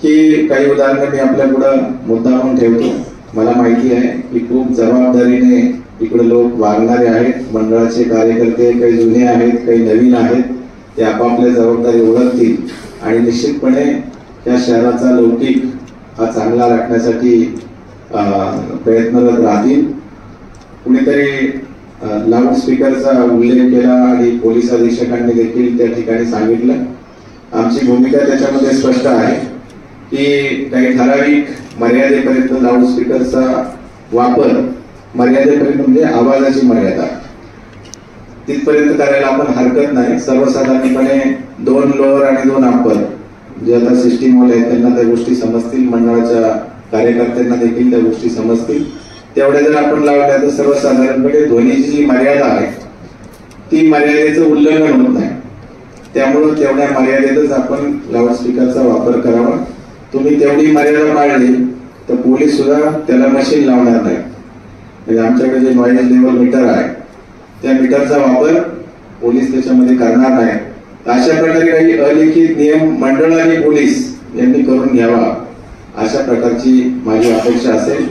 की काही उदाहरणं मी आपल्या पुढं मुद्दामून ठेवतो। मला माहिती आहे की खूप जबाबदारीने इकडे लोक वागणारे आहेत। मंडळाचे कार्यकर्ते काही जुने आहेत, काही नवीन आहेत। ते आपापल्या जबाबदारी ओळखतील आणि निश्चितपणे या शहराचा लौकिक हा चांगला राखण्यासाठी प्रयत्नरत राहतील। कुणीतरी लाऊडस्पीकरचा उल्लेख केला आणि पोलीस अधीक्षकांनी देखील त्या ठिकाणी सांगितलं। आमची भूमिका त्याच्यामध्ये स्पष्ट आहे की काही ठराविक मर्यादेपर्यंत लाऊडस्पीकरचा वापर, मर्यादेपर्यंत म्हणजे आवाजाची मर्यादा तिथपर्यंत करायला आपण हरकत नाही। सर्वसाधारणपणे 2 लोअर आणि 2 अप्पर जे आता सिस्टीम वाले आहेत त्यांना त्या गोष्टी समजतील, मंडळाच्या कार्यकर्त्यांना देखील त्या गोष्टी समजतील। तेवढ्या जर आपण लावल्या तर सर्वसाधारणपणे ध्वनीची जी मर्यादा आहे ती मर्यादेचं उल्लंघन होत नाही। त्यामुळे तेवढ्या मर्यादेतच आपण लाऊडस्पीकरचा वापर करावा। तुम्ही तेवढी मर्यादा पाळली तर पोलीस सुद्धा त्याला मशीन लावणार नाही। म्हणजे आमच्याकडे जे नॉइज लेवल मीटर आहे त्या मीटरचा वापर पोलीस त्याच्यामध्ये करणार नाही। अशा प्रकारे काही अलिखित नियम मंडळ आणि पोलीस यांनी करून घ्यावा अशा प्रकारची माझी अपेक्षा असेल।